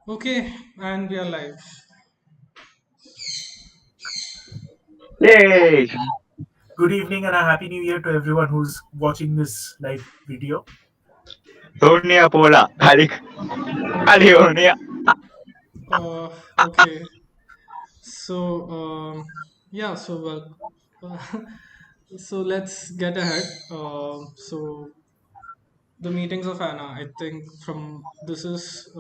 Okay, and we are live. Yay! Good evening and a happy new year to everyone who's watching this live video. Sonia Pola. California. Okay, so yeah, so let's get ahead. So the meetings of Anna, I think from this is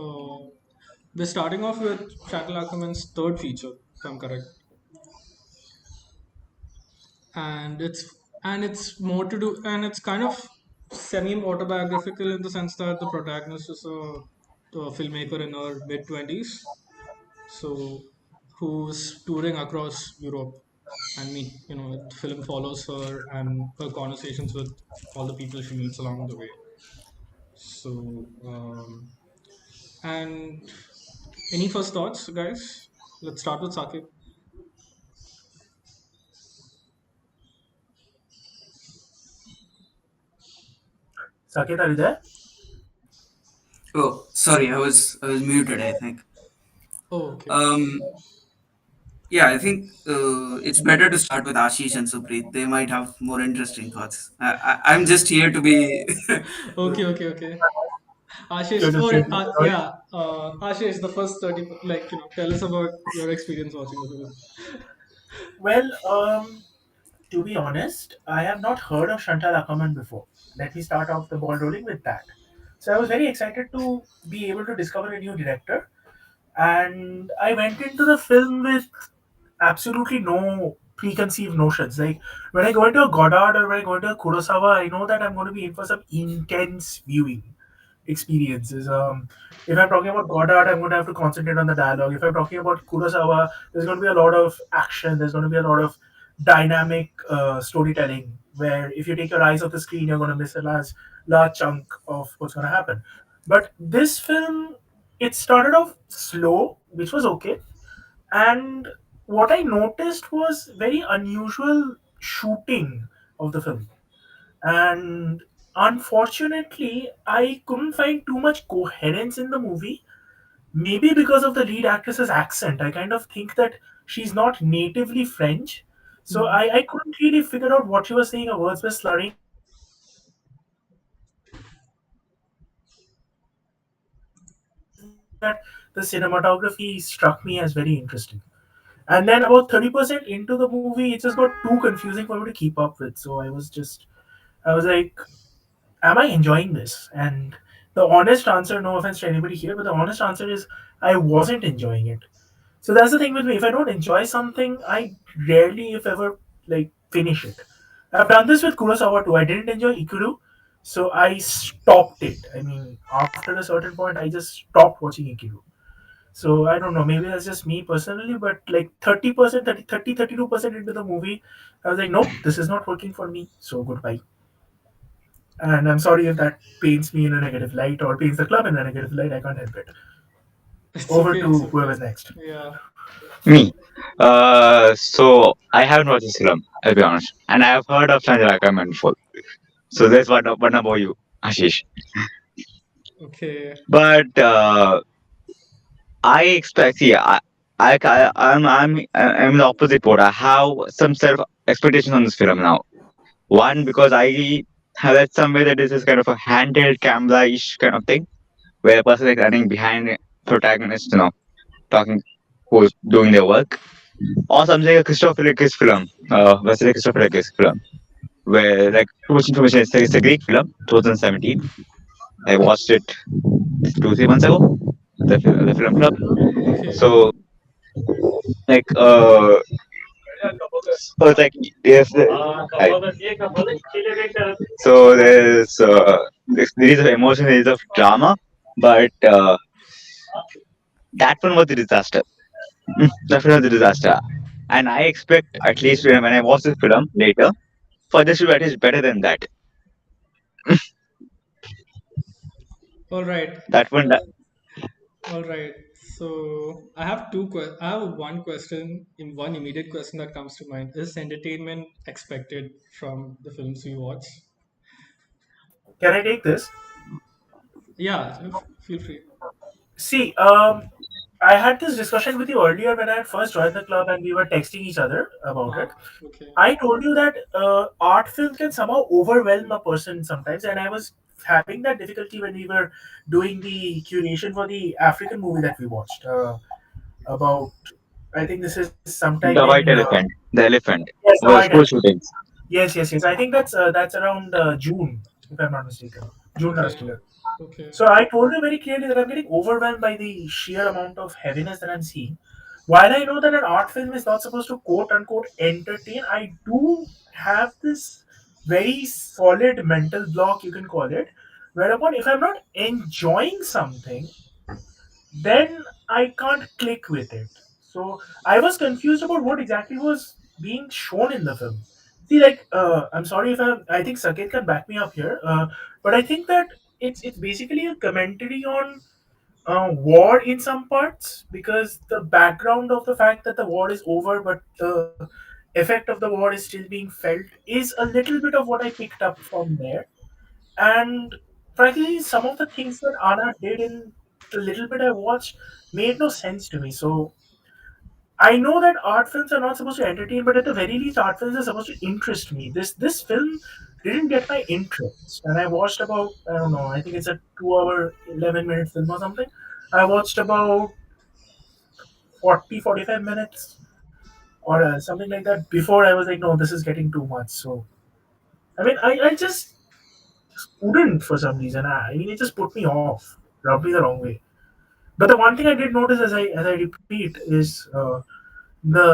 we're starting off with Chantal Ackerman's third feature, if I'm correct, and it's more to do, and it's kind of semi-autobiographical in the sense that the protagonist is a filmmaker in her mid 20s, so who's touring across Europe. And the film follows her and her conversations with all the people she meets along the way. So, and any first thoughts, guys? Let's start with Sakib. Saket, are you there? Oh, sorry, I was muted, I think. Oh, okay. Um, yeah, I think it's better to start with Ashish and Supreet. They might have more interesting thoughts. I'm just here to be. Okay, okay, okay. You're Ashish, just here to enjoy. yeah, Ashish, the first 30, tell us about your experience watching the film. Well, to be honest, I have not heard of Chantal Ackerman before. Let me start off the ball rolling with that. So I was very excited to be able to discover a new director, and I went into the film with absolutely no preconceived notions. Like when I go into a Goddard or when I go into a Kurosawa, I know that I'm going to be in for some intense viewing experiences. If I'm talking about Goddard, I'm going to have to concentrate on the dialogue. If I'm talking about Kurosawa, there's going to be a lot of action. There's going to be a lot of dynamic storytelling. Where if you take your eyes off the screen, you're going to miss a large chunk of what's going to happen. But this film, it started off slow, which was okay, and what I noticed was very unusual shooting of the film. And unfortunately, I couldn't find too much coherence in the movie. Maybe because of the lead actress's accent. I kind of think that she's not natively French. So Hmm. I couldn't really figure out what she was saying. Her words were slurring. And then about 30% into the movie, it just got too confusing for me to keep up with. Other than that, the cinematography struck me as very interesting. And then about 30% into the movie, it just got too confusing for me to keep up with. So I was like, am I enjoying this? And the honest answer, no offense to anybody here, but the honest answer is I wasn't enjoying it. So that's the thing with me. If I don't enjoy something, I rarely, if ever, like finish it. I've done this with Kurosawa too. I didn't enjoy Ikuru, so I stopped it. I mean, after a certain point, I just stopped watching Ikuru. So I don't know. Maybe that's just me personally, but like 30%, 32% into the movie, I was like, nope, this is not working for me. So goodbye. And I'm sorry if that paints me in a negative light or paints the club in a negative light. I can't help it. It's Over okay, it's to okay. whoever's next. Yeah. Me. So I haven't watched this film, I'll be honest. And I have heard of Sanjay Ackerman before. So that's what about you, Ashish. Okay. But I expect, see, I'm the opposite board. I have some self expectations on this film now. One, because I have read somewhere that this is kind of a handheld camera-ish kind of thing, where a person is running behind the protagonist, talking, who's doing their work. Or something like a Christopher Eccleston film, Vasily Christopher Eccleston film, where like too much information. It's a Greek film, 2017. I watched it 2 3 months ago. The film club. Okay. So like so it's like yes, so there is of emotion, there is of drama, but that one was a disaster. That one was a disaster, and I expect at least when I watch this film later for this to be at least better than that. All right. That one. All right. So I have one question, in one immediate question that comes to mind. Is entertainment expected from the films we watch? Can I take this? Yeah, feel free. See, I had this discussion with you earlier when I had first joined the club and we were texting each other about it. Uh-huh. Okay. I told you that art film can somehow overwhelm a person sometimes, and I was having that difficulty when we were doing the curation for the African movie that we watched about. I think this is sometime The in white elephant, the elephant, yes, the were White school Elephant. shootings. Yes, yes, yes. I think that's around June, if I'm not mistaken, June last Okay. year. Okay. So I told you very clearly that I'm getting overwhelmed by the sheer amount of heaviness that I'm seeing. While I know that an art film is not supposed to quote unquote entertain, I do have this very solid mental block, you can call it, whereupon if I'm not enjoying something, then I can't click with it. So I was confused about what exactly was being shown in the film. See, like, I'm sorry if I think Saket can back me up here, but I think that it's basically a commentary on war in some parts because the background of the fact that the war is over, but the effect of the war is still being felt is a little bit of what I picked up from there. And frankly, some of the things that Anna did in the little bit I watched made no sense to me. So I know that art films are not supposed to entertain, but at the very least, art films are supposed to interest me. This film didn't get my interest, and I watched about I don't know. I think it's a 2 hour 11 minute film or something. I watched about 40 45 minutes or something like that before I was like, no, this is getting too much. So I mean, I just couldn't for some reason. I mean, it just put me off, rubbed me the wrong way. But the one thing I did notice as I repeat is the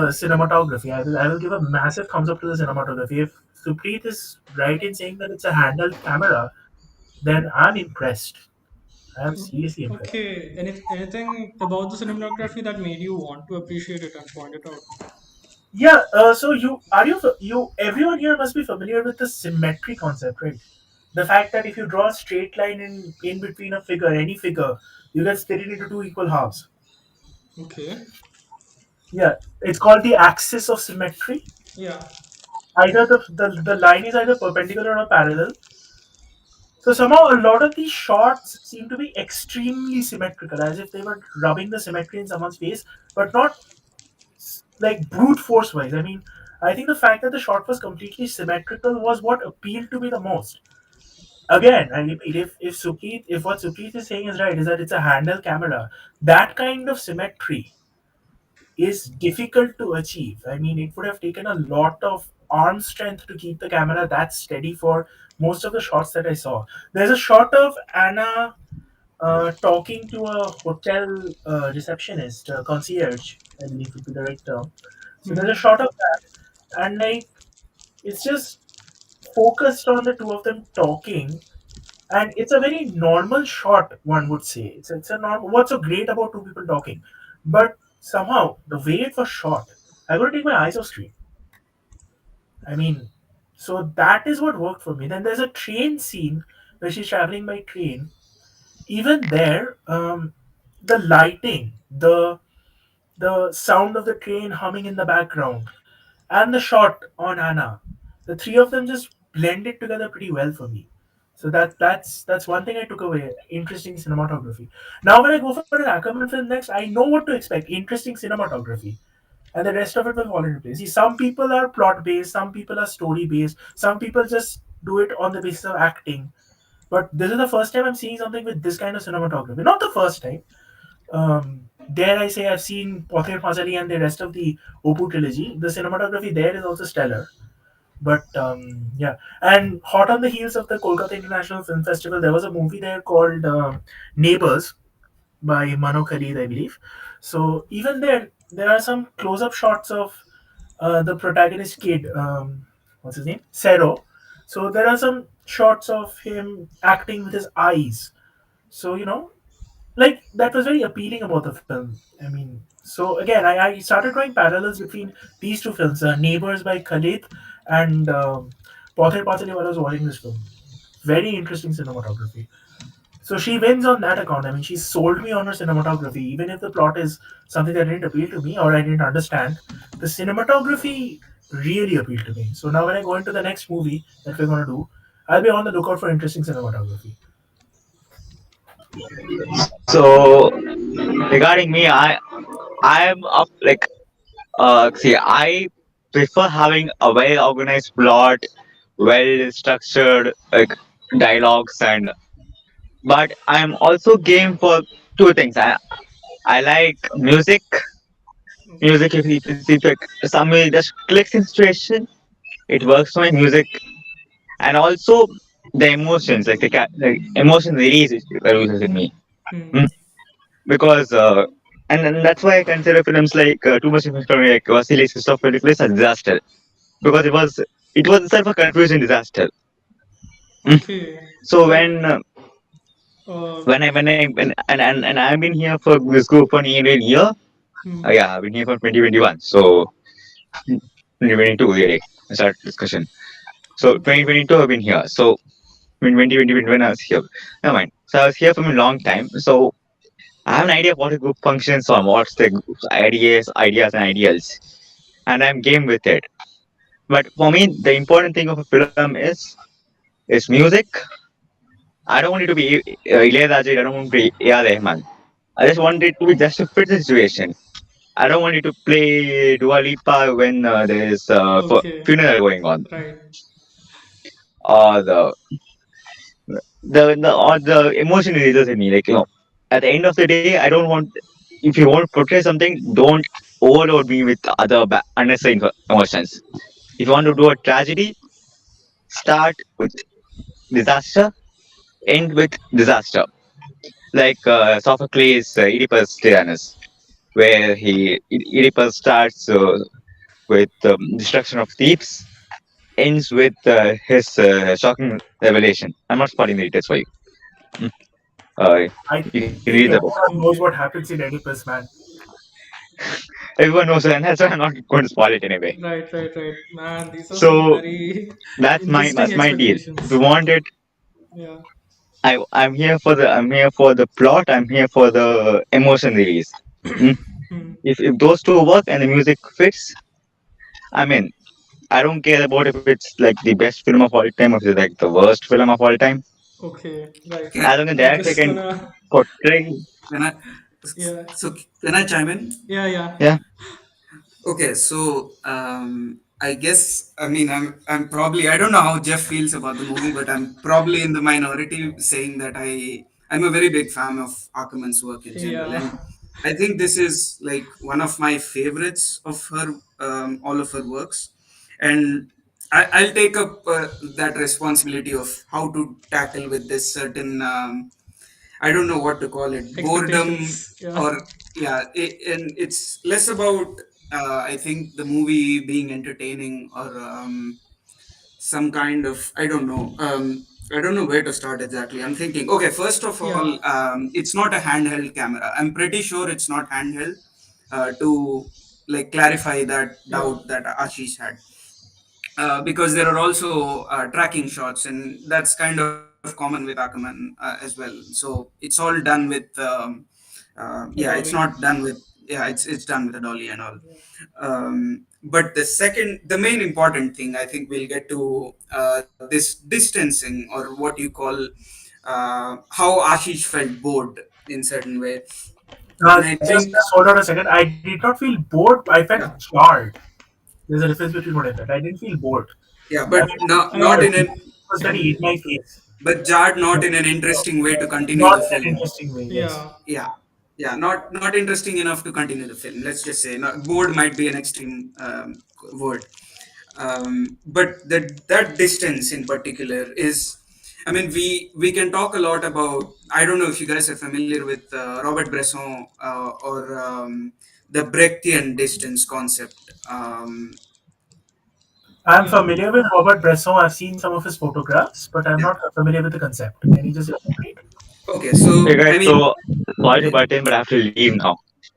cinematography. I will give a massive thumbs up to the cinematography. If Supreet is right in saying that it's a handheld camera, then I'm impressed. I'm seriously impressed. Okay. Anything about the cinematography that made you want to appreciate it and point it out? Yeah. So you everyone here must be familiar with the symmetry concept, right? The fact that if you draw a straight line in between a figure, any figure, you can split it into two equal halves. Okay. Yeah, it's called the axis of symmetry. Yeah. Either the line is either perpendicular or parallel. So somehow a lot of these shots seem to be extremely symmetrical, as if they were rubbing the symmetry in someone's face, but not like brute force wise. I mean, I think the fact that the shot was completely symmetrical was what appealed to me the most. Again, I repeat, if what Supreet is saying is right, is that it's a handheld camera, that kind of symmetry is difficult to achieve. I mean, it would have taken a lot of arm strength to keep the camera that steady for most of the shots that I saw. There's a shot of Anna talking to a hotel receptionist, concierge, I believe would be the right term. So there's a Mm-hmm. shot of that, and like it's just focused on the two of them talking, and it's a very normal shot. One would say it's a normal. What's so great about two people talking? But somehow the way it was shot, I got to take my eyes off screen. I mean, so that is what worked for me. Then there's a train scene where she's traveling by train. Even there, the lighting, the sound of the train humming in the background, and the shot on Anna, the three of them just blended together pretty well for me. So that's one thing I took away. Interesting cinematography. Now when I go for an Ackerman film next, I know what to expect. Interesting cinematography. And the rest of it will fall into place. See, some people are plot based, some people are story based, some people just do it on the basis of acting. But this is the first time I'm seeing something with this kind of cinematography. Not the first time. Dare I say I've seen Pothir Phasali and the rest of the Opu trilogy. The cinematography there is also stellar. But yeah, and hot on the heels of the Kolkata International Film Festival, there was a movie there called Neighbors by Mano Khalid, I believe. So even there are some close-up shots of the protagonist kid. What's his name? Sero. So there are some shots of him acting with his eyes. So like that was very appealing about the film. I mean, so again, I started drawing parallels between these two films, Neighbors by Khalid and Pothir Pathali while I was watching this film. Very interesting cinematography. So she wins on that account. I mean, she sold me on her cinematography, even if the plot is something that didn't appeal to me or I didn't understand. The cinematography really appealed to me. So now when I go into the next movie that we're gonna do, I'll be on the lookout for interesting cinematography. So regarding me, I'm up like see, I prefer having a well organized plot, well structured like dialogues, and but I'm also game for two things. I like music. Music, if like somebody just clicks in situation, it works for my music, and also the emotions, like the emotion release it produces in me. Hmm. Hmm? Because and that's why I consider films like Too Much Influence for me, like Vasily Christopher's a disaster, because it was itself a confusing disaster. Hmm? Okay. So Right. Uh. when I've been here for this group for nearly a year. Hmm. Yeah, I've been here for 2021. So 2022 really. I start discussion. So Okay. 2022 I've been here. So in 2020 when I was here. Never mind. So I was here for a long time. So I have an idea of what a group functions on, what's the group's ideas and ideals. And I'm game with it. But for me, the important thing of a film is music. I don't want it to be Ilayaraja, I don't want it to be A.R. Rahman. I just want it to be just to fit the situation. I don't want it to play Dua Lipa when there is Okay. funeral going on, Right. or the emotion releases in me. Like at the end of the day, I don't want. If you want to portray something, don't overload me with other unnecessary emotions. If you want to do a tragedy, start with disaster, end with disaster. Like Sophocles' Oedipus Tyrannus, where Oedipus starts with destruction of Thebes, ends with his shocking revelation. I'm not spoiling the details for you. Mm. I You can read think the book. everyone knows what Okay. happens in Oedipus, man. Everyone knows it, and that's why I'm not going to spoil it anyway. Right. Right. Right. Man, these are some So very interesting that's my deal. If you expectations. want it, Yeah. I'm here for the plot. I'm here for the emotion release. Mm. Hmm. If those two work and the music fits, I mean, I don't care about if it's like the best film of all time or if it's like the worst film of all time. Okay. Right. As long as the I'm director just can gonna. portray, Can I? Yeah. So can I chime in? Yeah. Yeah. yeah, Okay, so I guess I mean I'm probably, I don't know how Jeff feels about the movie, but I'm probably in the minority saying that I'm a very big fan of Ackerman's work in general, Yeah. and I think this is like one of my favorites of her, all of her works, and I'll take up that responsibility of how to tackle with this certain I don't know what to call it, boredom, Expectations. Yeah. or yeah, and it's less about I think the movie being entertaining or some kind of I don't know where to start exactly. I'm thinking, okay, first of all, Yeah. it's not a handheld camera. I'm pretty sure it's not handheld. To like clarify that Yeah. doubt that Ashish had, because there are also tracking shots, and that's kind of common with Ackerman as well. So it's all done with, A yeah, it's dolly. not done with, yeah, it's done with a dolly and all. Yeah. But the main important thing, I think we'll get to this distancing, or what you call how Ashish felt bored in certain way, and I Just think hold on a second. I did not feel bored. I felt yeah, jarred. There's a difference between what I felt. I didn't feel bored. yeah, I but felt not jarred. in It an was very in my face. but jarred not in an interesting way to continue Not the in an film. interesting way. Yes. Yeah. Yeah, yeah, not interesting enough to continue the film, let's just say. Not, bored might be an extreme word, but that distance in particular is, I mean, we can talk a lot about, I don't know if you guys are familiar with Robert Bresson, or the Brechtian distance concept. I'm Yeah. familiar with Robert Bresson. I've seen some of his photographs, but I'm Yeah, not familiar with the concept. Can you just elaborate? okay, hey so guys. I mean, So sorry to eh, butt in, but I have to leave now.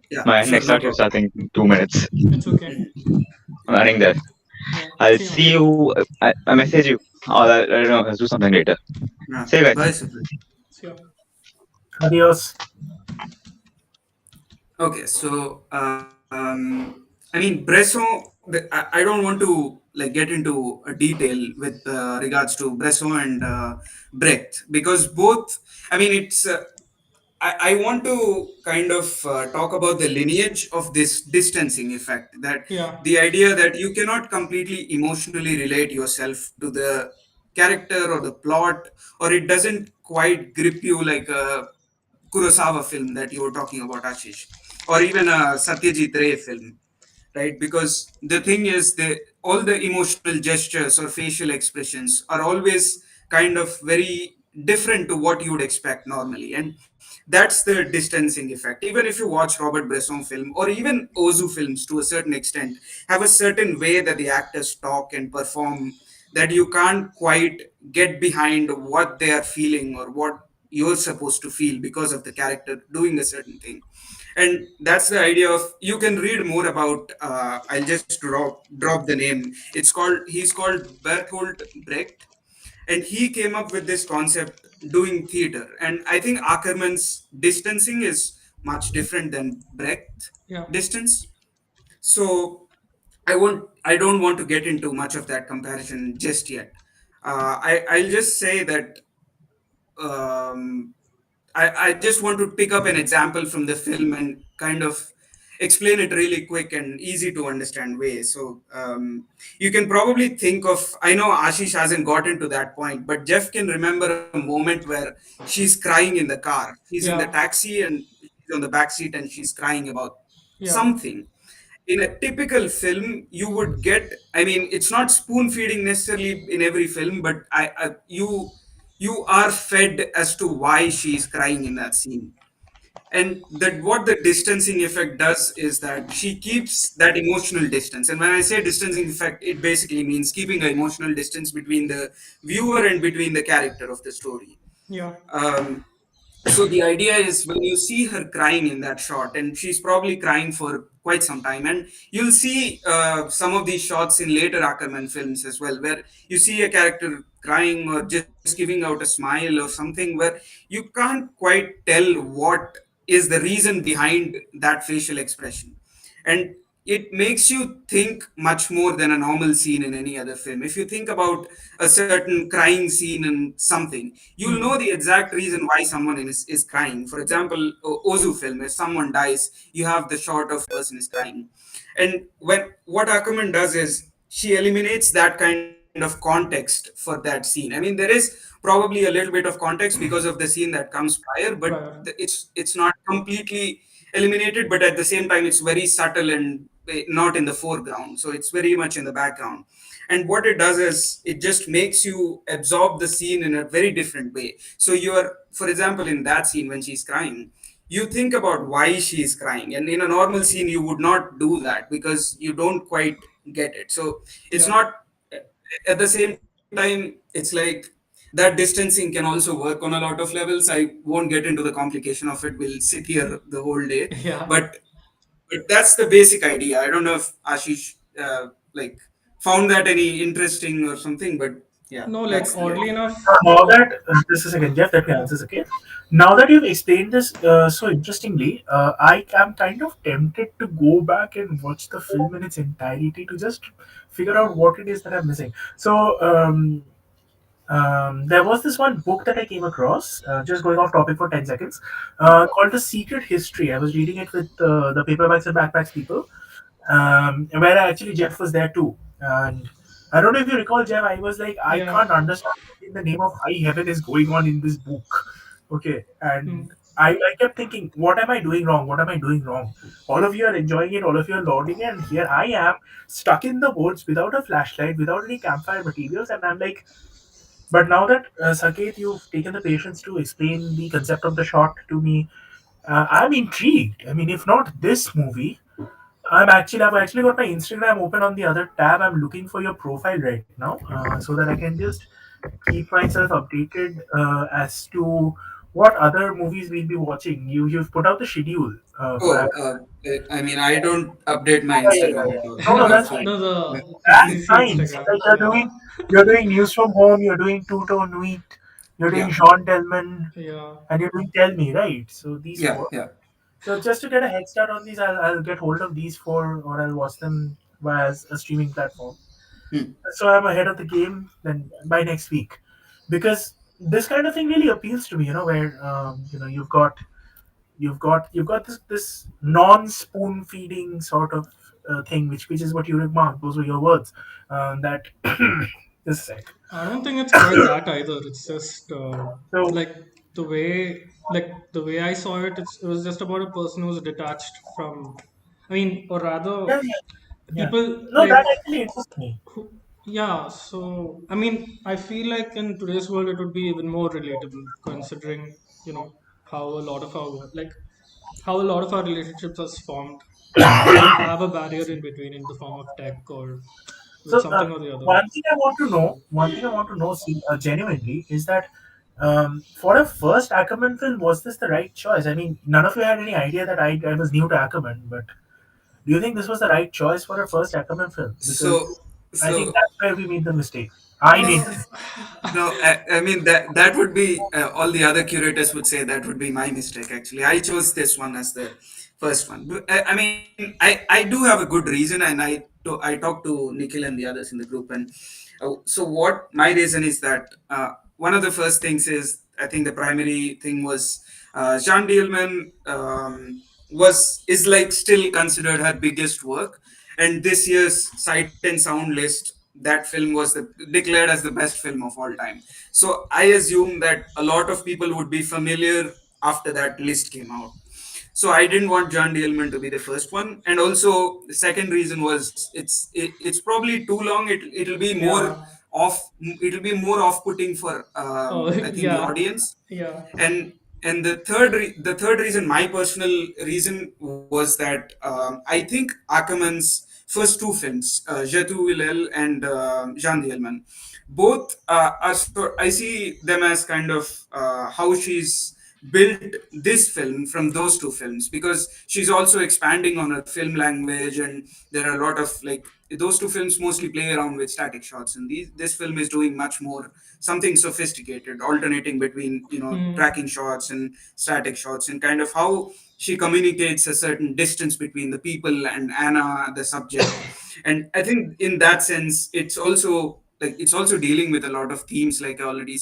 yeah, My sure, next no lecture is problem. starting in 2 minutes. It's okay. Mhm. I'm running there. Yeah. I'll See you. see you. I message you. Or I don't know. Let's do something later. Yeah, See you guys. bye, Supreet. See you. Adios. Okay, so I mean, Bresson. I don't want to like get into a detail with regards to Bresson and Brecht, because both. I mean, it's I want to kind of talk about the lineage of this distancing effect. That Yeah, the idea that you cannot completely emotionally relate yourself to the character or the plot, or it doesn't quite grip you like a Kurosawa film that you were talking about, Ashish, or even a Satyajit Ray film, right? Because the thing is, all the emotional gestures or facial expressions are always kind of very different to what you would expect normally, and that's the distancing effect. Even if you watch Robert Bresson film or even Ozu films to a certain extent, have a certain way that the actors talk and perform, that you can't quite get behind what they are feeling or what you're supposed to feel because of the character doing a certain thing. And that's the idea of, you can read more about, I'll just drop the name. He's called Bertolt Brecht, and he came up with this concept doing theater. And I think Ackerman's distancing is much different than Brecht yeah, distance. So I don't want to get into much of that comparison just yet. I'll just say that, um, I just want to pick up an example from the film and kind of explain it really quick and easy to understand way. So you can probably think of, I know Ashish hasn't gotten to that point, but Jeff can remember a moment where she's crying in the car. She's in the yeah, taxi and she's on the back seat and she's crying about yeah, something. In a typical film, you would get, I mean, it's not spoon feeding necessarily in every film, but you are fed as to why she's crying in that scene. And that what the distancing effect does is that she keeps that emotional distance. And when I say distancing effect, it basically means keeping an emotional distance between the viewer and between the character of the story. yeah, um, so the idea is, when you see her crying in that shot, and she's probably crying for quite some time, and you'll see some of these shots in later Ackerman films as well, where you see a character crying or just giving out a smile or something, where you can't quite tell what is the reason behind that facial expression. And it makes you think much more than a normal scene in any other film. If you think about a certain crying scene in something, you'll know mm, the exact reason why someone is crying. For example, Ozu film, if someone dies, you have the shot of person is crying. And when what Ackerman does is, she eliminates that kind of context for that scene. I mean, there is probably a little bit of context because of the scene that comes prior, but prior, it's not completely eliminated, but at the same time it's very subtle and not in the foreground, so it's very much in the background. And what it does is, it just makes you absorb the scene in a very different way. So you're, for example, in that scene when she's crying, you think about why she is crying, and in a normal scene you would not do that because you don't quite get it. So it's yeah, not, at the same time, it's like that distancing can also work on a lot of levels. I won't get into the complication of it, we'll sit here the whole day. yeah. But that's the basic idea. I don't know if Ashish like found that any interesting or something, but yeah, No, like that's the oddly idea. enough, Now that just a second, Jeff, let me answer this, okay? Now that you've explained this so interestingly, I am kind of tempted to go back and watch the film in its entirety to just figure out what it is that I'm missing. So, there was this one book that I came across, just going off topic for 10 seconds, called The Secret History. I was reading it with the Paperbacks and Backpacks people, where actually Jeff was there too. And I don't know if you recall, Jeff, I was like, I yeah, can't understand what in the name of high heaven is going on in this book. Okay. mm, And I kept thinking, what am I doing wrong? What am I doing wrong? All of you are enjoying it, all of you are lauding it, and here I am stuck in the woods without a flashlight, without any campfire materials, and I'm like, but now that Saket, you've taken the patience to explain the concept of the shot to me, I'm intrigued. I mean, if not this movie, I've actually got my Instagram open on the other tab. I'm looking for your profile right now, so that I can just keep myself updated as to what other movies we'll be watching. You've put out the schedule for Oh, that. I mean, I don't update my Yeah, yeah, Instagram yeah. at all. No, no, Uh, that's so fine. no, yeah, That's the fine. So Instagram, like yeah, you're doing news from home. You're doing Tuto Nuit. You're doing yeah, Jean Delman, yeah, and you're doing Tell Me, right? So these yeah, four. yeah. So just to get a head start on these, I'll get hold of these four, or I'll watch them via a streaming platform. Hmm. So I'm ahead of the game then by next week, because this kind of thing really appeals to me. Where you've got You've got this non spoon feeding sort of thing, which is what you remarked. Those were your words. That just a sec. I don't think it's quite that either. It's just So like the way I saw it. It was just about a person who's detached from. I mean, or rather, yeah, yeah, yeah. people No, like that actually interests me. who. Yeah, so I mean, I feel like in today's world it would be even more relatable, considering you know how a lot of our how a lot of our relationships are formed. They have a barrier in between in the form of tech or with So something or the other. one thing I want to know, So see, genuinely, is that for a first Ackerman film, was this the right choice? I mean, none of you had any idea that I was new to Ackerman, but do you think this was the right choice for a first Ackerman film? So Because I think so that's where we made the mistake. I made the uh, mistake. no, I mean that would be all the other curators would say that would be my mistake. Actually, I chose this one as the first one. I mean, I do have a good reason, and I talked to Nikhil and the others in the group, and so what my reason is that one of the first things is I think the primary thing was Jean Dielman was is like still considered her biggest work, and this year's Sight and Sound list, that film was declared as the best film of all time. So I assume that a lot of people would be familiar after that list came out. So I didn't want John Dielman to be the first one, and also the second reason was it's probably too long. It'll be more yeah. it'll be more off putting for Oh, I think the yeah, audience. yeah. and and the third reason, my personal reason, was that I think Ackerman's first two films, Je tu Willel and Jean Dielman, both I see them as kind of how she's built this film from those two films, because she's also expanding on her film language, and there are a lot of like those two films mostly play around with static shots, and this film is doing much more something sophisticated, alternating between Hmm. tracking shots and static shots, and kind of how she communicates a certain distance between the people and Anna, the subject. And I think in that sense, it's also dealing with a lot of themes, like I already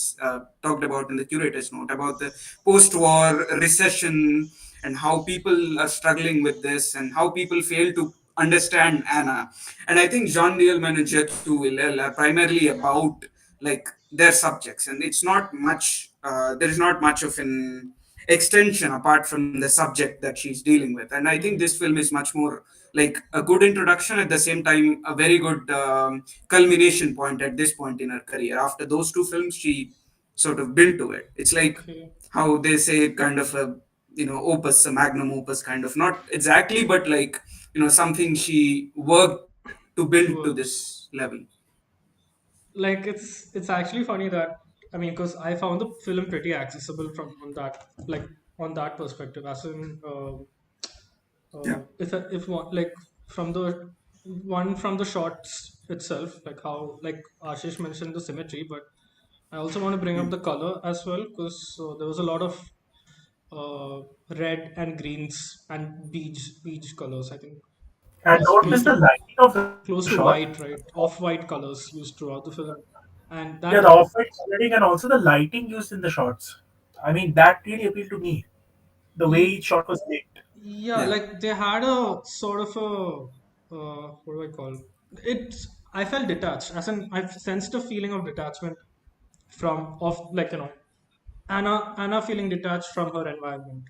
talked about in the curator's note, about the post-war recession, and how people are struggling with this, and how people fail to understand Anna. And I think Jean Dielman and Jetu Willel are primarily about like their subjects, and it's not much. There is not much of an extension apart from the subject that she's dealing with. And I think this Hmm. film is much more like a good introduction, at the same time a very good culmination point at this point in her career. After those two films, she sort of built to it. It's like Okay. how they say kind of a opus, a magnum opus, kind of, not exactly, but like something she worked to build to Towards this level. like it's actually funny that I mean, because I found the film pretty accessible from on that like on that perspective, as in if one like from the one from the shots itself, like how like Ashish mentioned the symmetry, but I also want to bring up the color as well because there was a lot of uh, red and greens and beige colors. I think it And was don't miss the lighting of the shot. close to white, right? Off-white colors used throughout the film, and Yeah, the that off-white coloring and also the lighting used in the shots. I mean, that really appealed to me. The way y- each shot was lit. yeah, Yeah. like they had a sort of a what do I call it? I felt detached, as in I sensed a feeling of detachment from of like Anna feeling detached from her environment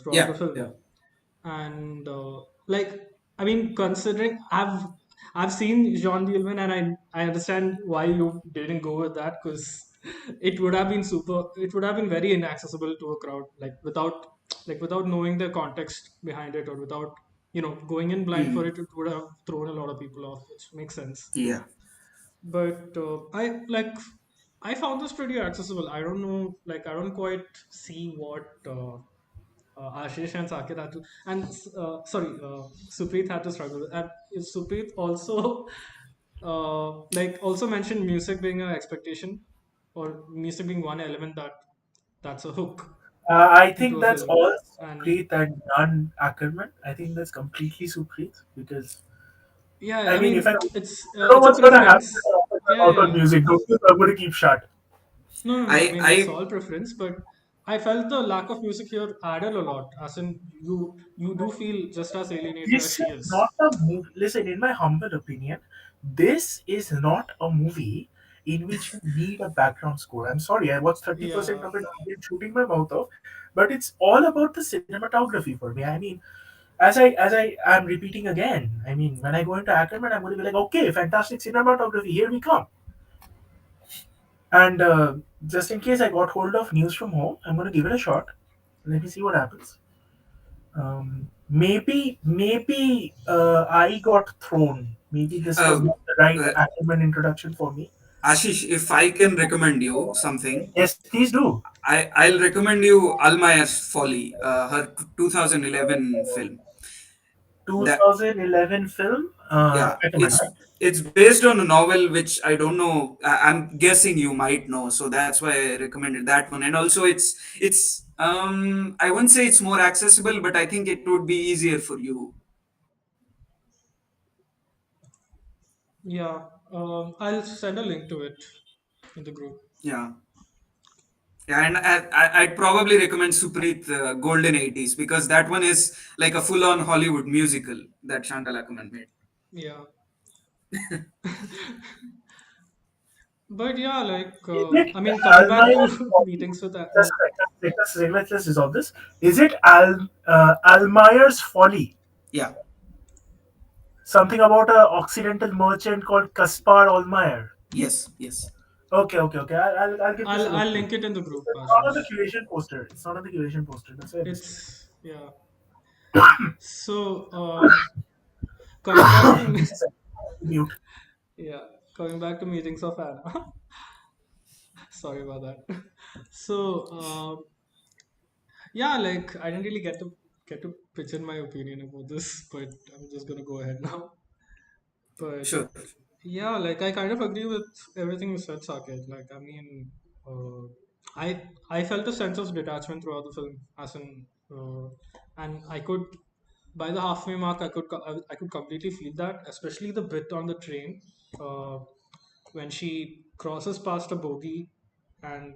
throughout the Yeah. film. Yeah. And like I mean, considering I've seen Jean Dielman, and I understand why you didn't go with that, because it would have been very inaccessible to a crowd, without knowing the context behind it, or without going in blind for it. Mm. It would have thrown a lot of people off, which makes sense. Yeah. But I found this pretty accessible. I don't know, like I don't quite see what Ashish and Saket had to, and Supreet had to struggle with. And Supreet also, also mentioned music being an expectation, or music being one element that's a hook I think into a that's film. all And Supreet and none Ackerman. I think that's completely Supreet because yeah, I I mean, if I mean, don't know it's a what's gonna happen preference. with my Yeah, mouth on yeah. music, don't think I'm gonna keep shut. No, no, no. I I mean, it's I all preference, but I felt the lack of music here added a lot. As in, you do feel just as alienated as This she is is. not a movie. Listen, in my humble opinion, this is not a movie in which you need a background score. I'm sorry, I watched 30% Yeah, of it. I'm shooting my mouth off, but it's all about the cinematography for me. I mean, as I am repeating again. I mean, when I go into Ackerman, I'm going to be like, okay, fantastic cinematography. Here we come. And just in case I got hold of news from home, I'm going to give it a shot. Let me see what happens. Maybe I got thrown. Maybe this was Uh, not the right uh, Ackerman introduction for me. Ashish, if I can recommend you something, Yes, please do. I'll recommend you Almayer's Folly, her 2011 film. That 2011 film, Yeah, Ackerman, right? it's based on a novel which I don't know. I'm guessing you might know, so that's why I recommended that one. And also, it's I won't say it's more accessible, but I think it would be easier for you. yeah. I'll send a link to it in the group. Yeah. Yeah, and I'd probably recommend Supreet Golden 80s because that one is like a full-on Hollywood musical that Chantal Akerman made. Yeah, but yeah, like Is it I mean, coming back to Almayer's Folly? meetings with that. Just a second. Let's resolve this. Is it Almayer's Folly? Yeah. Something about a Occidental merchant called Kaspar Olmayer. Yes. Yes. Okay. I'll give this a look. I'll Through. link it in the It's group, not on the Ashish. curation poster. It's not on the curation poster. That's why I missed it. It's yeah. So coming back to Just a second. Mute. yeah, coming back to meetings of Anna. Sorry about that. So yeah, like I didn't really get to pitch in my opinion about this, but I'm just gonna go ahead now. But Sure. yeah, like I kind of agree with everything you said, Saket. Like I mean, I felt a sense of detachment throughout the film, as in, and I could by the halfway mark I could completely feel that, especially the bit on the train, uh, when she crosses past a bogey and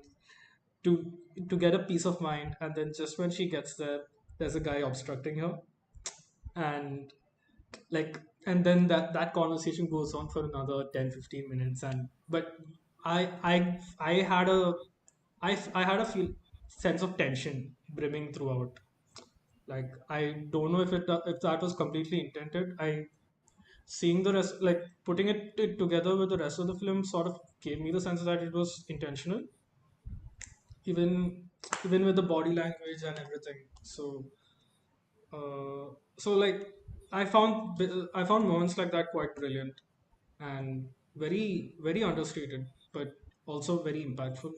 to to get a peace of mind, and then just when she gets there, there's a guy obstructing her, and like and then that conversation goes on for another 10-15 minutes, and but I had a I had a feel sense of tension brimming throughout. Like I don't know if that was completely intended. I seeing the rest, like putting it together with the rest of the film, sort of gave me the sense that it was intentional, even even with the body language and everything. So like I found moments like that quite brilliant and very understated, but also very impactful.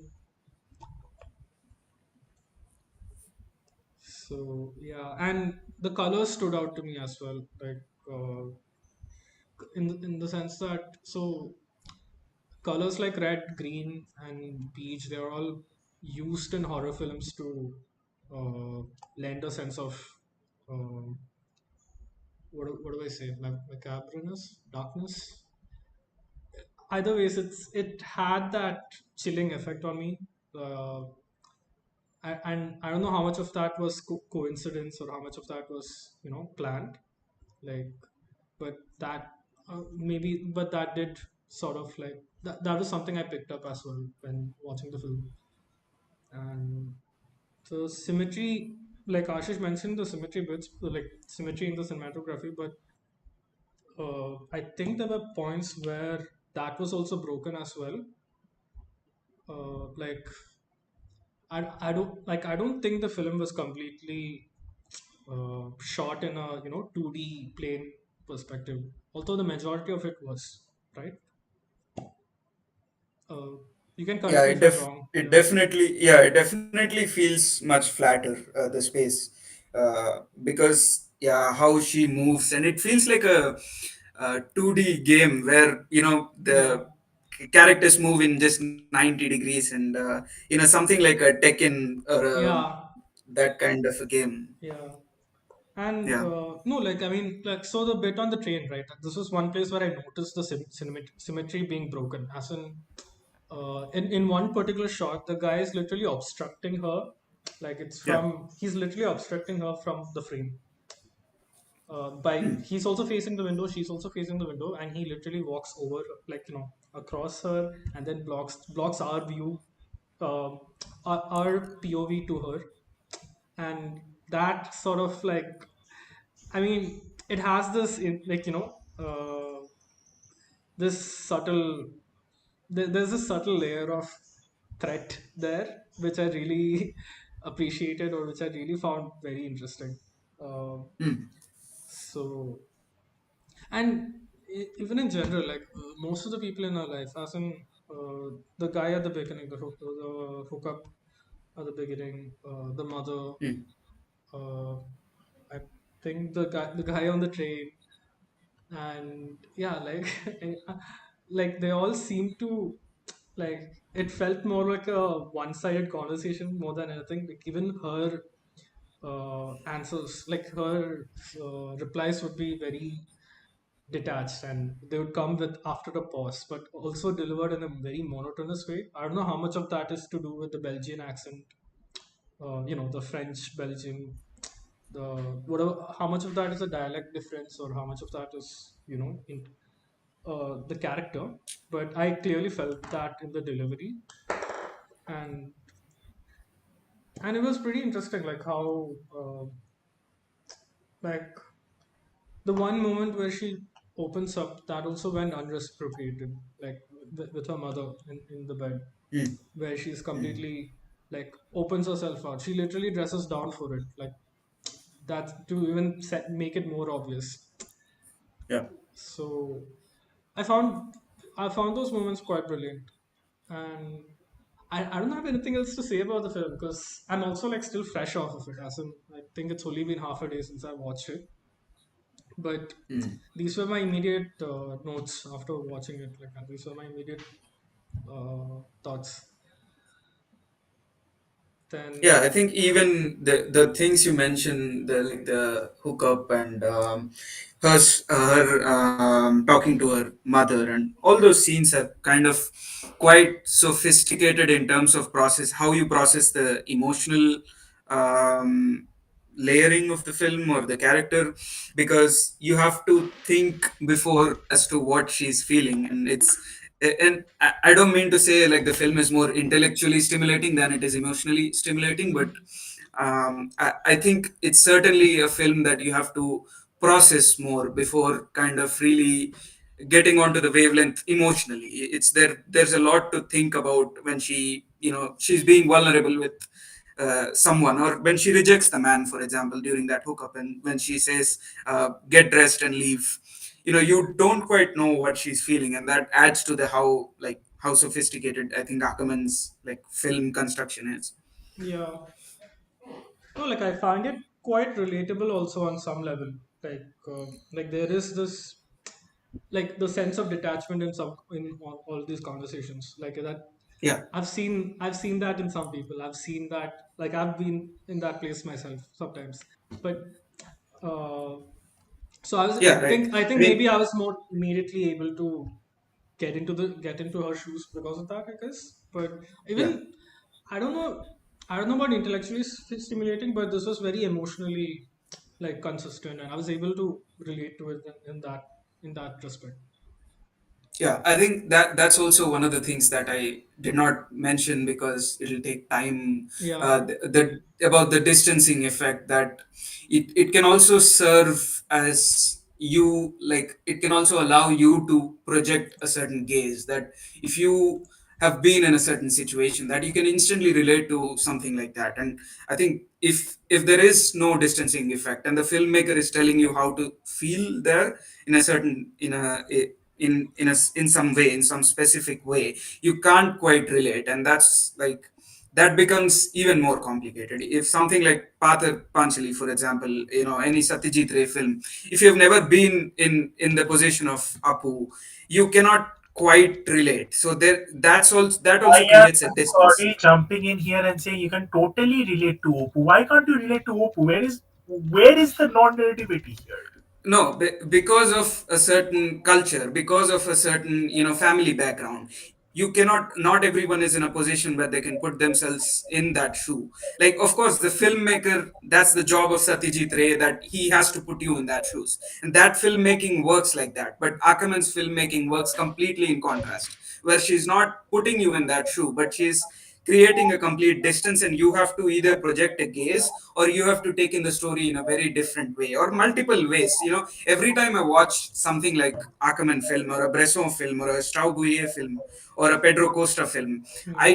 So yeah, and the colors stood out to me as well, like in the sense that so colors like red, green, and beige, they're all used in horror films to uh, lend a sense of um, what do I say, macabreness, darkness. Either ways, it had that chilling effect on me. Uh, and I don't know how much of that was coincidence or how much of that was planned. Like, but that but that did sort of like that was something I picked up as well when watching the film. And so symmetry, like Ashish mentioned, the symmetry bits, like symmetry in the cinematography, but I think there were points where that was also broken as well. Like I don't think the film was completely shot in a 2D plane perspective, although the majority of it was, right. uh, you can Yeah, correct me if I'm wrong. it Yeah, definitely, yeah, it definitely feels much flatter, the space, because yeah, how she moves, and it feels like a 2D game where yeah, the characters move in just 90 degrees, and something like a Tekken or yeah, that kind of a game. yeah. And Yeah, no, like I mean, like so the bit on the train, right? This was one place where I noticed the symmetry being broken. As in one particular shot, the guy is literally obstructing her, Like it's Yeah. from he's literally obstructing her from the frame. By he's also facing the window, she's also facing the window, and he literally walks over, like across her, and then blocks our view, uh, our POV to her, and that sort of like, I mean, it has this like this subtle there's a subtle layer of threat there, which I really appreciated, or which I really found very interesting. Um, Mm, so, and even in general, like most of the people in our life, as in the guy at the beginning, the hookup at the beginning, the mother, mm. uh, I think the guy on the train, and yeah, like like they all seem to, like, it felt more like a one-sided conversation more than anything. Like even her answers, like her replies would be very detached, and they would come with after a pause, but also delivered in a very monotonous way. I don't know how much of that is to do with the Belgian accent, the French Belgian, the whatever, how much of that is a dialect difference, or how much of that is the character. But I clearly felt that in the delivery, and it was pretty interesting, like how like the one moment where she opens up, that also went unreciprocated, like with her mother in the bed, Mm. where she's completely like opens herself out. She literally dresses down for it, like that, to even make it more obvious. Yeah. So I found I found those moments quite brilliant, and I don't have anything else to say about the film because I'm also like still fresh off of it. As in, I think it's only been half a day since I watched it, but Mm. these were my immediate notes after watching it. Like, and these were my immediate thoughts. Yeah, Then, I think even the things you mentioned, the like the hookup and her talking to her mother, and all those scenes are kind of quite sophisticated in terms of process, how you process the emotional um, layering of the film or the character, because you have to think before as to what she's feeling. And I don't mean to say like the film is more intellectually stimulating than it is emotionally stimulating, but I think it's certainly a film that you have to process more before kind of really getting onto the wavelength emotionally. It's there's a lot to think about when she's being vulnerable with someone, or when she rejects the man, for example, during that hookup, and when she says get dressed and leave. You don't quite know what she's feeling, and that adds to the how sophisticated I think Ackerman's like film construction is. yeah, no, like I find it quite relatable also on some level. Like there is this, like the sense of detachment in all these conversations, like that. Yeah, I've seen that in some people. I've seen that, like I've been in that place myself sometimes. But uh, so I yeah, right. think I I think maybe mean, I was more immediately able to get into her shoes because of that, I guess. But yeah. even I don't know about intellectually stimulating, but this was very emotionally like consistent, and I was able to relate to it in that respect. Yeah, I think that's also one of the things that I did not mention because it'll take time. Yeah, About the distancing effect, that it can also serve as you like it can also allow you to project a certain gaze, that if you have been in a certain situation, that you can instantly relate to something like that. And I think if there is no distancing effect and the filmmaker is telling you how to feel there in a certain in some way, in some specific way, you can't quite relate, and that becomes even more complicated. If something like Pather Panchali, for example, any Satyajit Ray film, if you've never been in the position of Apu, you cannot quite relate. So that I also am creates a distance. sorry jumping in here and saying you can totally relate to Oppo. Why can't you relate to Oppo? Where is the non-relativity here? No, because of a certain culture, because of a certain family background. you cannot, not everyone is in a position where they can put themselves in that shoe. Like, of course, the filmmaker, that's the job of Satyajit Ray, that he has to put you in that shoes, and that filmmaking works like that. But Ackerman's filmmaking works completely in contrast, where she's not putting you in that shoe, but she's creating a complete distance, and you have to either project a gaze, or you have to take in the story in a very different way, or multiple ways. Every time I watch something like Ackerman film, or a Bresson film, or a Strauss film, or a Pedro Costa film, Hmm. I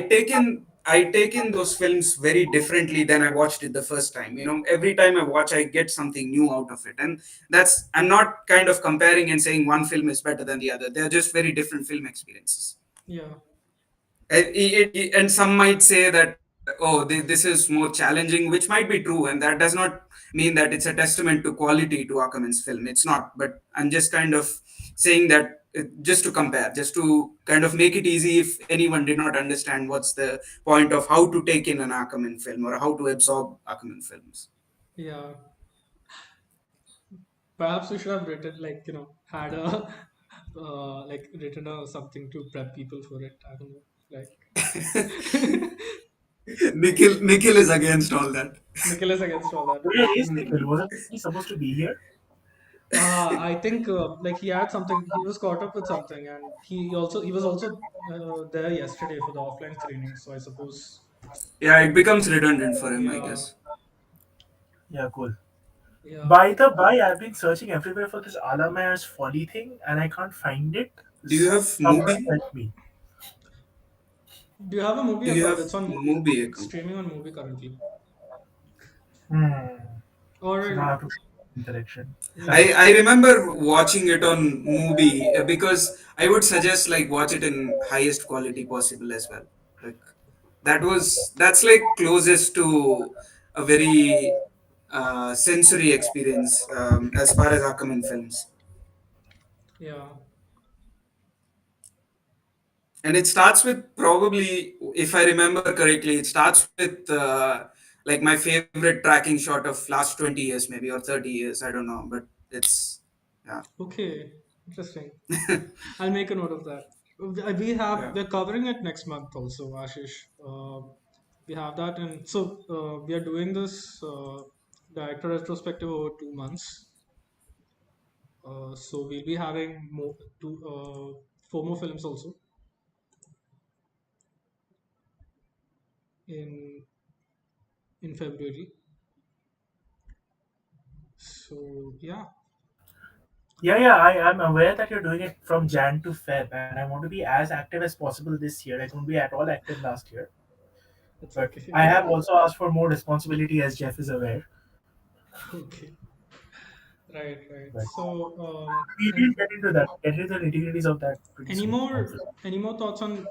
take in those films very differently than I watched it the first time. Every time I watch, I get something new out of it, and that's, I'm not kind of comparing and saying one film is better than the other. They're just very different film experiences. Yeah. And some might say that, oh, this is more challenging, which might be true, and that does not mean that it's a testament to quality to Ackerman's film. It's not, but I'm just kind of saying that, just to compare, just to kind of make it easy if anyone did not understand what's the point of how to take in an Ackerman film or how to absorb Ackerman films. Yeah. Perhaps we should have written, like, had a like written a something to prep people for it. I don't know. Like Nikhil is against all that. Nicholas against all that. Where is Mm. Nikhil? Wasn't he supposed to be here? I think like he had something. He was caught up with something, and he was also there yesterday for the offline screening. So I suppose, Yeah, it becomes redundant for him, I yeah, guess. Yeah, cool. yeah. By the by, I've been searching everywhere for this Alamayer's Folly thing, and I can't find it. Do you have Someone Mubi? help me. Do you have a movie Do you account? have It's on movie. Mubi It's account? streaming on movie currently. Hmm. So now I Or have to interaction. yeah, I remember watching it on Mubi, because I would suggest like watch it in highest quality possible as well. Like, that's like closest to a very sensory experience, as far as Ackerman films. yeah. And it starts with, probably, if I remember correctly, it starts with like my favorite tracking shot of last 20 years, maybe, or 30 years. I don't know, but it's, yeah. Okay, interesting. I'll make a note of that. Yeah. We're covering it next month also, Ashish. We have that, and so we are doing this director retrospective over 2 months. So we'll be having four more films also in February. So yeah, Yeah, yeah, I'm aware that you're doing it from Jan to Feb, and I want to be as active as possible this year. I couldn't be at all active last year, it's but okay. I have also asked for more responsibility, as Jeff is aware. Okay, right, right. But So we'll get into that, get into the nitty-gritties of that pretty any soon, more hopefully. thoughts on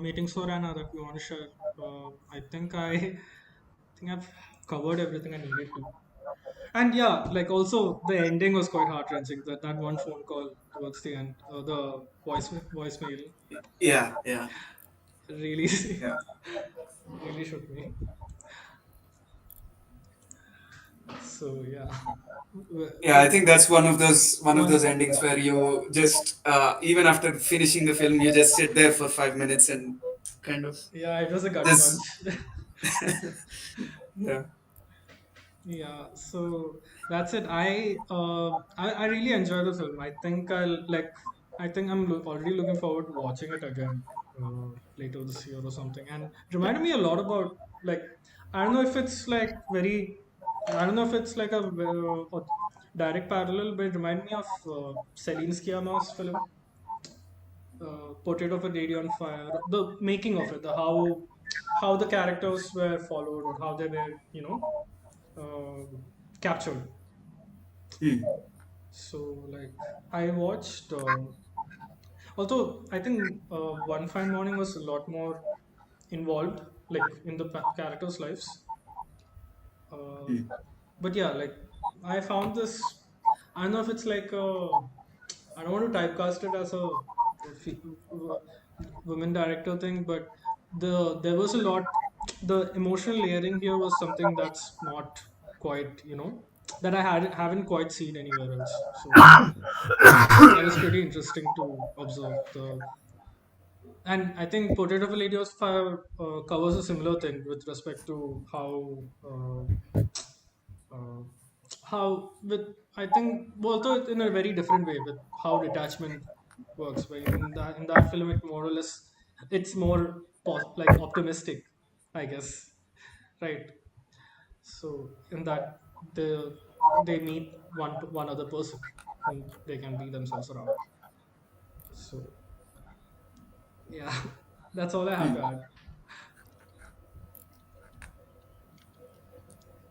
meetings for Anna that you want to share? I think think I've covered everything I needed to. And yeah, like also the ending was quite heart wrenching. That one phone call towards the end, the voicemail, Yeah, yeah, really yeah. really shook me. So yeah, Yeah, I like think that's one of those one endings where you just, even after finishing the film, you just sit there for 5 minutes and kind of yeah, it was a gut punch. just yeah. Yeah, so that's it. I really enjoy the film. I think already looking forward to watching it again later this year or something. And it reminded me a lot about, like, I don't know if it's like very I don't know if it's like a direct parallel, but it reminded me of Celine Sciamma's film, Portrait of a Lady on Fire. The making of it, the how the characters were followed or how they were, captured. Hmm. So like I watched. Although I think One Fine Morning was a lot more involved, like in the characters' lives. Uh, Hmm. but yeah, like I found this. I don't know if it's like I don't want to typecast it as a women director thing, but there was a lot. The emotional layering here was something that's not quite, that I haven't quite seen anywhere else. So that was pretty interesting to observe. And I think Portrait of a Lady of Fire covers a similar thing with respect to uh, how with I think although in a very different way with how detachment works. Where in that film, it more or less it's more like optimistic, I guess, right? So in that they meet one other person whom they can be themselves around. So yeah, that's all I have to Hmm. add.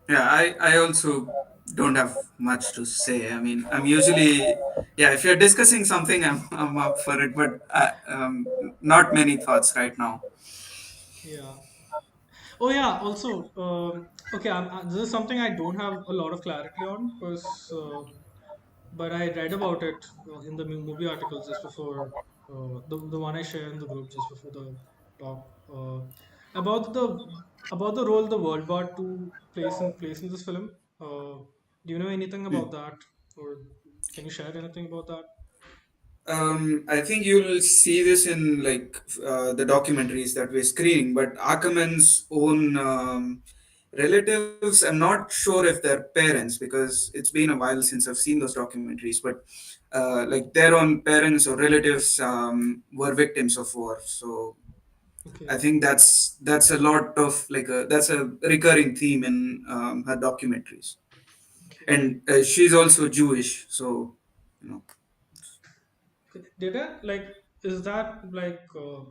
Yeah, I also don't have much to say. I mean, I'm usually, yeah, if you're discussing something, I'm up for it, but not many thoughts right now. Yeah. Oh yeah. Also, okay. This is something I don't have a lot of clarity on because, but I read about it in the movie articles just before the one I share in the group just before the talk about the role the World War II plays in this film. Do you know anything about Hmm. that, or can you share anything about that? I think you'll see this in like the documentaries that we're screening, but Ackerman's own relatives, I'm not sure if they're parents because it's been a while since I've seen those documentaries, but like their own parents or relatives were victims of war. So I Okay. think that's a lot of like that's a recurring theme in her documentaries, Okay. and she's also Jewish, so you know. Did I like? Is that like?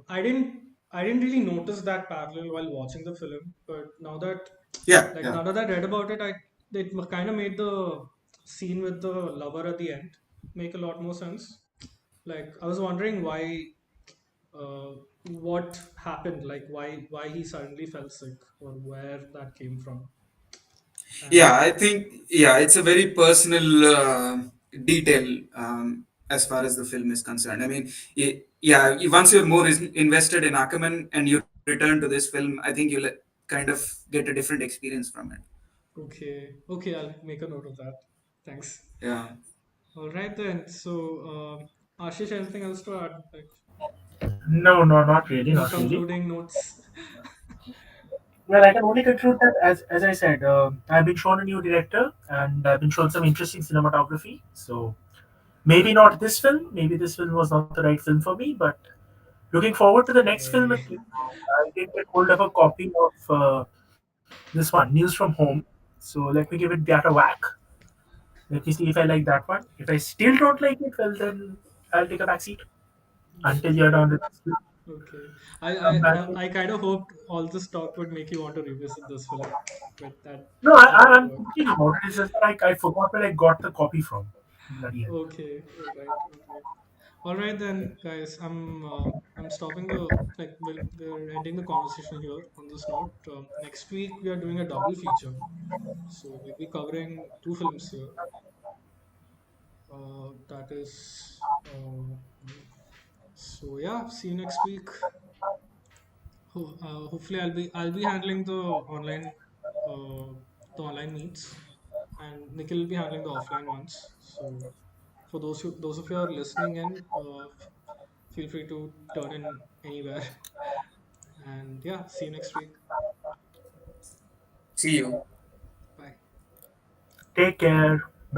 I didn't really notice that parallel while watching the film, but now that Yeah, like yeah. now that I read about it, it kind of made the scene with the lover at the end make a lot more sense. Like I was wondering uh, what happened, like why he suddenly felt sick or where that came from, Yeah, and I think yeah, it's a very personal detail as far as the film is concerned. I mean, yeah, once you're more invested in Ackerman and you return to this film, I think you'll kind of get a different experience from it. okay, I'll make a note of that. Thanks. Yeah. All right then. So, Ashish, anything else to add? Like No, no, not really, any not really. concluding notes? Well, I can only conclude that, as I said, I've been shown a new director and I've been shown some interesting cinematography. So maybe not this film. Maybe this film was not the right film for me. But looking forward to the next film. Okay. At least. I did get hold of a copy of this one, News from Home. So let me give it that a whack. Let me see if I like that one. If I still don't like it, well then I'll take a back seat until you're Okay. done with this film. Okay. I I Come back. I I kind of hoped all this talk would make you want to revisit this film, but that No, didn't I'm work. thinking about it. It's just that I forgot where I got the copy from. Bloody hell. Okay. All right. All right. All right then, guys. I'm stopping the like we're ending the conversation here on this note. Next week we are doing a double feature, so we'll be covering two films here. That is. So yeah, see you next week. Hopefully, I'll be handling uh, the online meets, and Nikhil will be handling the offline ones. So for those of you who are listening in, feel free to turn in anywhere. And yeah, see you next week. See you. Bye. Take care.